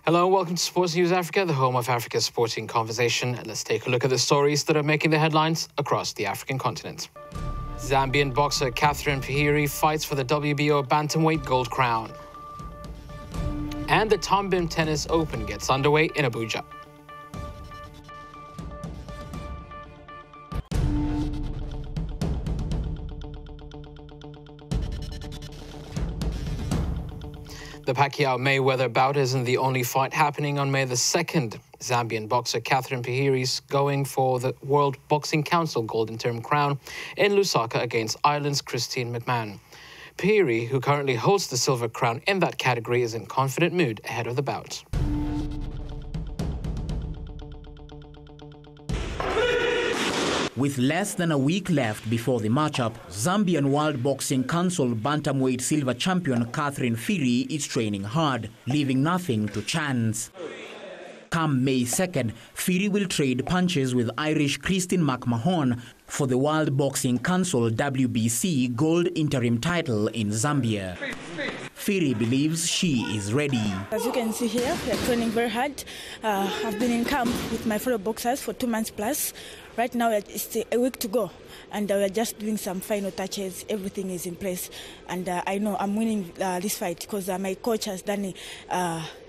Hello and welcome to Sports News Africa, the home of Africa's sporting conversation. And let's take a look at the stories that are making the headlines across the African continent. Zambian boxer Catherine Pihiri fights for the WBO bantamweight gold crown. And the Tombim Tennis Open gets underway in Abuja. The Pacquiao-Mayweather bout isn't the only fight happening on May the 2nd. Zambian boxer Catherine Pihiri is going for the World Boxing Council Golden Term crown in Lusaka against Ireland's Christine McMahon. Pihiri, who currently holds the silver crown in that category, is in confident mood ahead of the bout. With less than a week left before the matchup, Zambian World Boxing Council bantamweight silver champion Catherine Pihiri is training hard, leaving nothing to chance. Come May 2nd, Pihiri will trade punches with Irish Christine McMahon for the World Boxing Council WBC gold interim title in Zambia. Pihiri believes she is ready. As you can see here, we are training very hard. I've been in camp with my fellow boxers for 2 months plus. Right now, it's a week to go, and we're just doing some final touches. Everything is in place, and I know I'm winning this fight because my coach has done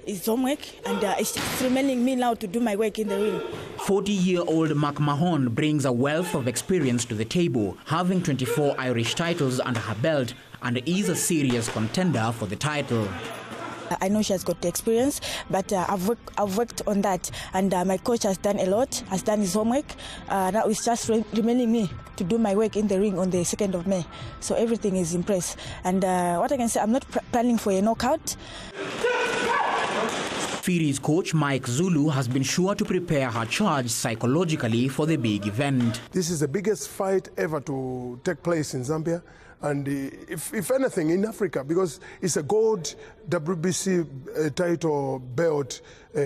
his homework, and it's remaining me now to do my work in the ring. 40-year-old McMahon brings a wealth of experience to the table, having 24 Irish titles under her belt, and is a serious contender for the title. I know she has got the experience, but I've worked on that, and my coach has done a lot, has done his homework. Now it's just remaining me to do my work in the ring on the 2nd of May. So everything is in place. And what I can say, I'm not planning for a knockout. Pihiri's coach, Mike Zulu, has been sure to prepare her charge psychologically for the big event. This is the biggest fight ever to take place in Zambia, and if anything in Africa, because it's a gold WBC title belt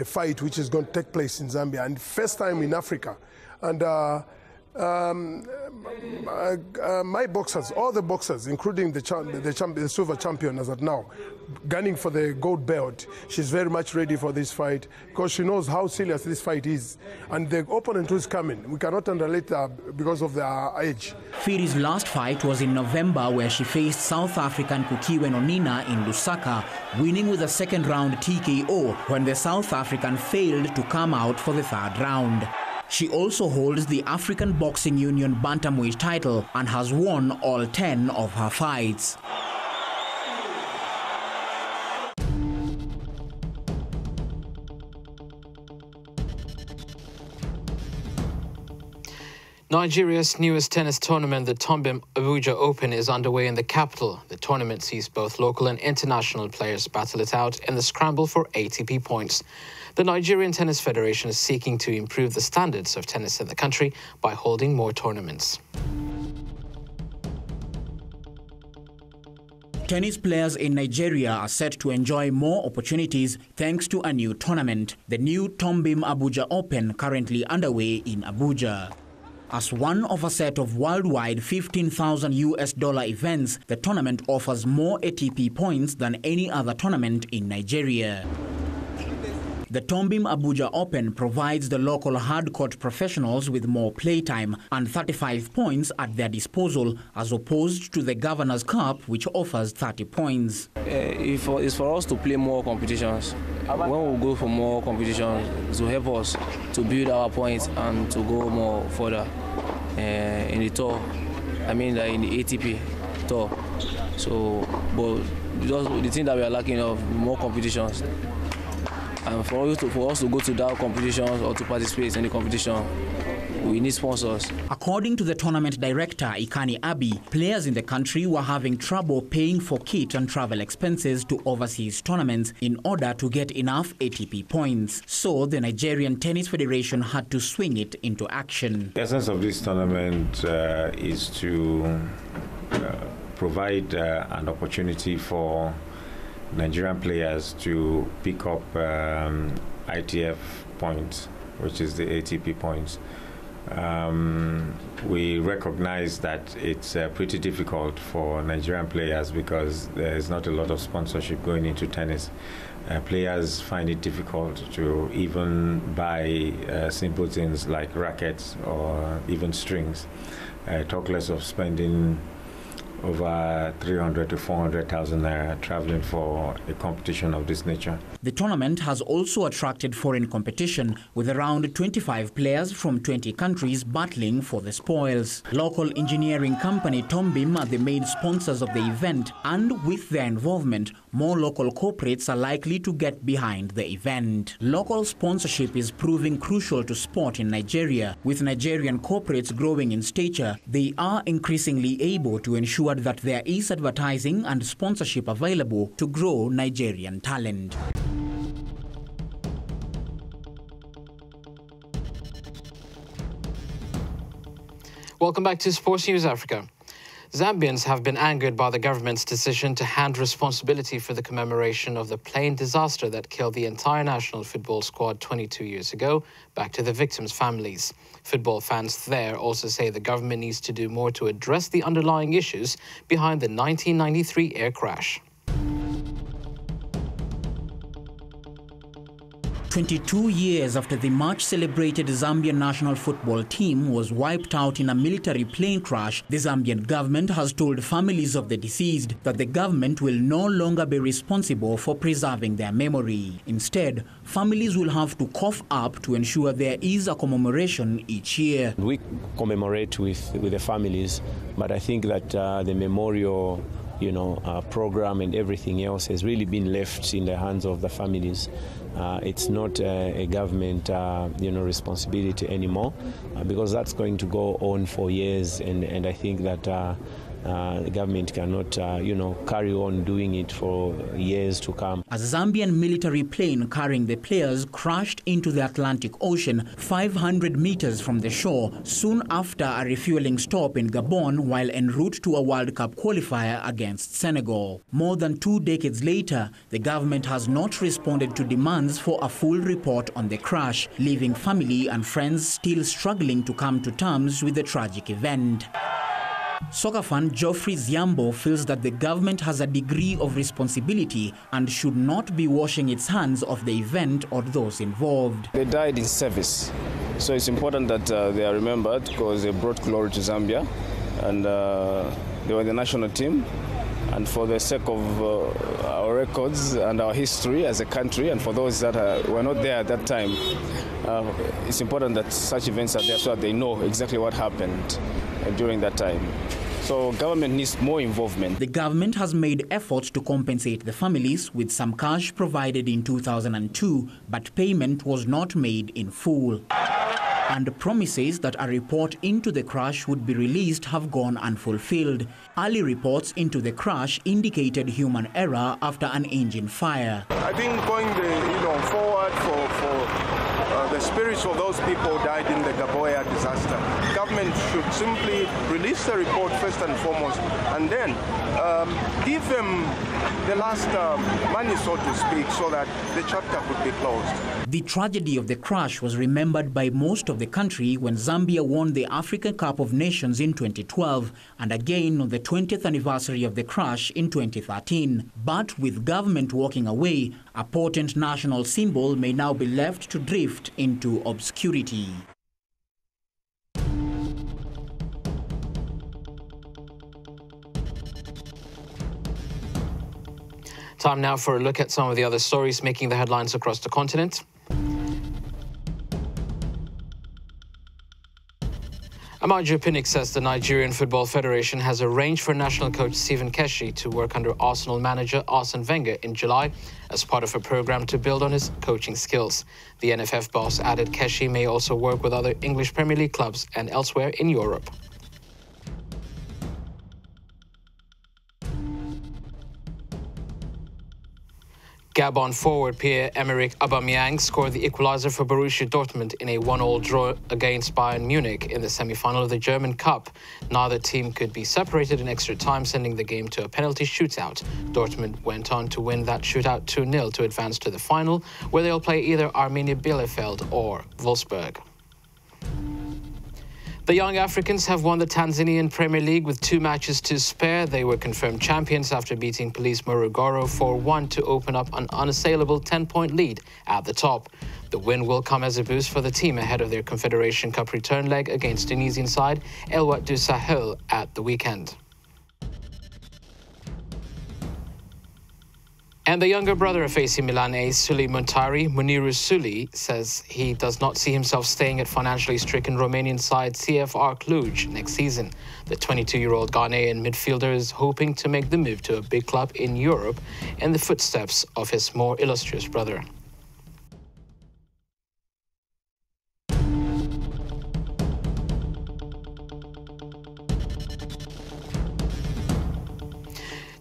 fight which is going to take place in Zambia, and first time in Africa. And my boxers, all the boxers, including the silver champion as of now, gunning for the gold belt, she's very much ready for this fight because she knows how serious this fight is. And the opponent who's coming, we cannot underrate her because of their age. Pihiri's last fight was in November, where she faced South African Kukiwe Nonina in Lusaka, winning with a second-round TKO when the South African failed to come out for the third round. She also holds the African Boxing Union bantamweight title and has won all 10 of her fights. Nigeria's newest tennis tournament, the Tombim Abuja Open, is underway in the capital. The tournament sees both local and international players battle it out in the scramble for ATP points. The Nigerian Tennis Federation is seeking to improve the standards of tennis in the country by holding more tournaments. Tennis players in Nigeria are set to enjoy more opportunities thanks to a new tournament, the new Tombim Abuja Open, currently underway in Abuja. As one of a set of worldwide $15,000 events, the tournament offers more ATP points than any other tournament in Nigeria. The Tombim Abuja Open provides the local hard-court professionals with more playtime and 35 points at their disposal, as opposed to the Governor's Cup, which offers 30 points. It's for us to play more competitions. When we go for more competitions, it will help us to build our points and to go more further in the tour. I mean, in the ATP tour. So, but just the thing that we are lacking of more competitions. And for us to go to that competition or to participate in the competition, we need sponsors. According to the tournament director, Ikani Abi, players in the country were having trouble paying for kit and travel expenses to overseas tournaments in order to get enough ATP points. So the Nigerian Tennis Federation had to swing it into action. The essence of this tournament is to provide an opportunity for Nigerian players to pick up ITF points, which is the ATP points. We recognize that it's pretty difficult for Nigerian players because there's not a lot of sponsorship going into tennis. players find it difficult to even buy simple things like rackets or even strings, talk less of spending over 300 to 400,000 naira traveling for a competition of this nature. The tournament has also attracted foreign competition, with around 25 players from 20 countries battling for the spoils. Local engineering company Tombim are the main sponsors of the event, and with their involvement, more local corporates are likely to get behind the event. Local sponsorship is proving crucial to sport in Nigeria. With Nigerian corporates growing in stature, they are increasingly able to ensure that there is advertising and sponsorship available to grow Nigerian talent. Welcome back to Sports News Africa. Zambians have been angered by the government's decision to hand responsibility for the commemoration of the plane disaster that killed the entire national football squad 22 years ago back to the victims' families. Football fans there also say the government needs to do more to address the underlying issues behind the 1993 air crash. 22 years after the much-celebrated Zambian national football team was wiped out in a military plane crash, the Zambian government has told families of the deceased that the government will no longer be responsible for preserving their memory. Instead, families will have to cough up to ensure there is a commemoration each year. We commemorate with the families, but I think that the memorial program and everything else has really been left in the hands of the families. It's not a government, responsibility anymore, because that's going to go on for years, and I think that the government cannot, carry on doing it for years to come. A Zambian military plane carrying the players crashed into the Atlantic Ocean 500 meters from the shore soon after a refueling stop in Gabon while en route to a World Cup qualifier against Senegal. More than 2 decades later, the government has not responded to demands for a full report on the crash, leaving family and friends still struggling to come to terms with the tragic event. Soccer fan Geoffrey Ziambo feels that the government has a degree of responsibility and should not be washing its hands of the event or those involved. They died in service, so it's important that they are remembered because they brought glory to Zambia, and they were the national team. And for the sake of our records and our history as a country, and for those that were not there at that time, it's important that such events are there so that they know exactly what happened during that time. So government needs more involvement. The government has made efforts to compensate the families with some cash provided in 2002, but payment was not made in full. And promises that a report into the crash would be released have gone unfulfilled. Early reports into the crash indicated human error after an engine fire. I think going forward for the spirits of those people who died in the Gaboya disaster, government should simply release the report first and foremost, and then give them the last money, so to speak, so that the chapter could be closed. The tragedy of the crash was remembered by most of the country when Zambia won the African Cup of Nations in 2012 and again on the 20th anniversary of the crash in 2013. But with government walking away, a potent national symbol may now be left to drift into obscurity. Time now for a look at some of the other stories making the headlines across the continent. Amaju Pinnick says the Nigerian Football Federation has arranged for national coach Stephen Keshi to work under Arsenal manager Arsene Wenger in July as part of a program to build on his coaching skills. The NFF boss added Keshi may also work with other English Premier League clubs and elsewhere in Europe. Gabon forward Pierre-Emerick Aubameyang scored the equalizer for Borussia Dortmund in a 1-1 draw against Bayern Munich in the semi-final of the German Cup. Neither team could be separated in extra time, sending the game to a penalty shootout. Dortmund went on to win that shootout 2-0 to advance to the final, where they'll play either Arminia Bielefeld or Wolfsburg. The Young Africans have won the Tanzanian Premier League with 2 matches to spare. They were confirmed champions after beating Police Morogoro 4-1 to open up an unassailable 10-point lead at the top. The win will come as a boost for the team ahead of their Confederation Cup return leg against Tunisian side El Wad du Sahel at the weekend. And the younger brother of AC Milan ace Suli Muntari, Muniru Suli, says he does not see himself staying at financially stricken Romanian side CFR Cluj next season. The 22-year-old Ghanaian midfielder is hoping to make the move to a big club in Europe in the footsteps of his more illustrious brother.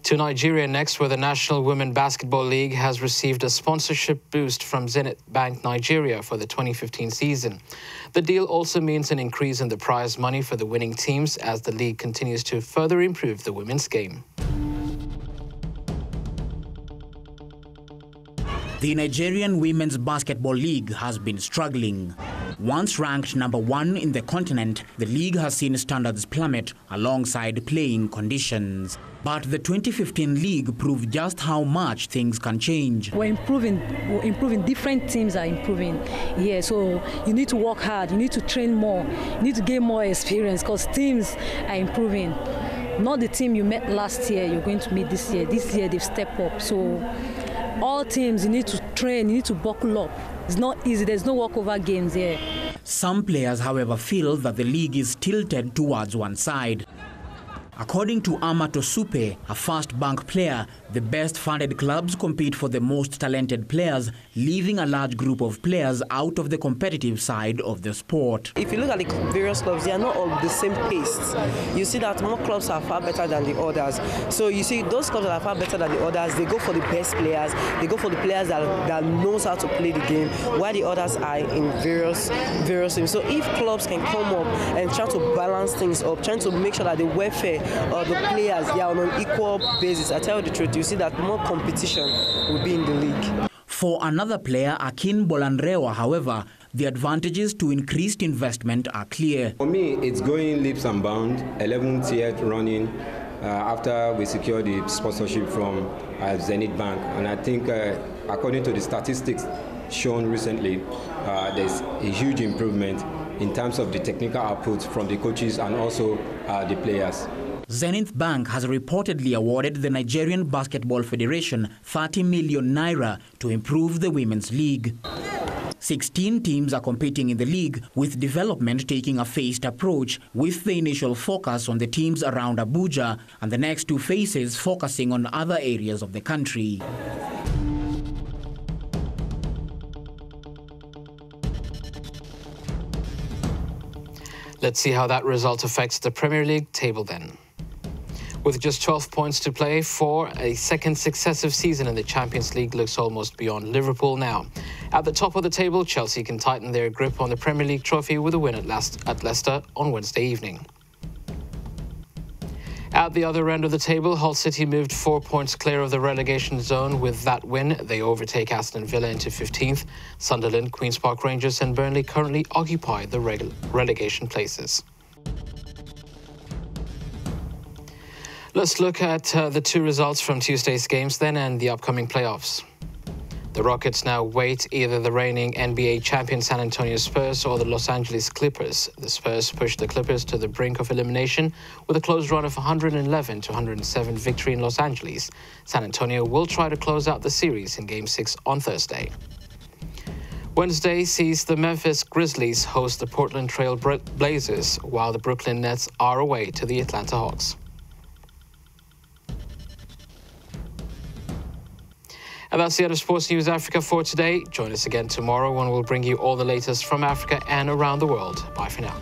To Nigeria next, where the National Women Basketball League has received a sponsorship boost from Zenith Bank Nigeria for the 2015 season. The deal also means an increase in the prize money for the winning teams as the league continues to further improve the women's game. The Nigerian Women's Basketball League has been struggling. Once ranked number 1 in the continent, the league has seen standards plummet alongside playing conditions. But the 2015 league proved just how much things can change. We're improving. Different teams are improving here. So you need to work hard, you need to train more, you need to gain more experience because teams are improving. Not the team you met last year, you're going to meet this year. This year they've stepped up. So all teams, you need to train, you need to buckle up. It's not easy, there's no walkover games here. Some players, however, feel that the league is tilted towards one side. According to Amato Supe, a First Bank player, the best-funded clubs compete for the most talented players, leaving a large group of players out of the competitive side of the sport. If you look at the various clubs, they are not on the same pace. You see that more clubs are far better than the others. So you see those clubs that are far better than the others, they go for the best players, they go for the players that knows how to play the game, while the others are in various teams. So if clubs can come up and try to balance things up, trying to make sure that the welfare of the players, they are on an equal basis, I tell you the truth, you see that more competition will be in the league. For another player, Akin Bolanrewa, however, the advantages to increased investment are clear. For me, it's going leaps and bounds, 11th year running after we secured the sponsorship from Zenith Bank. And I think according to the statistics shown recently, there's a huge improvement in terms of the technical output from the coaches and also the players. Zenith Bank has reportedly awarded the Nigerian Basketball Federation 30 million naira to improve the women's league. 16 teams are competing in the league, with development taking a phased approach, with the initial focus on the teams around Abuja and the next 2 phases focusing on other areas of the country. Let's see how that result affects the Premier League table then. With just 12 points to play for a second successive season in the Champions League looks almost beyond Liverpool now. At the top of the table, Chelsea can tighten their grip on the Premier League trophy with a win at Leicester on Wednesday evening. At the other end of the table, Hull City moved 4 points clear of the relegation zone. With that win, they overtake Aston Villa into 15th. Sunderland, Queen's Park Rangers and Burnley currently occupy the relegation places. Let's look at the 2 results from Tuesday's games then and the upcoming playoffs. The Rockets now wait either the reigning NBA champion San Antonio Spurs or the Los Angeles Clippers. The Spurs pushed the Clippers to the brink of elimination with a close run of 111-107 victory in Los Angeles. San Antonio will try to close out the series in Game 6 on Thursday. Wednesday sees the Memphis Grizzlies host the Portland Trail Blazers, while the Brooklyn Nets are away to the Atlanta Hawks. And that's the other Sports News Africa for today. Join us again tomorrow when we'll bring you all the latest from Africa and around the world. Bye for now.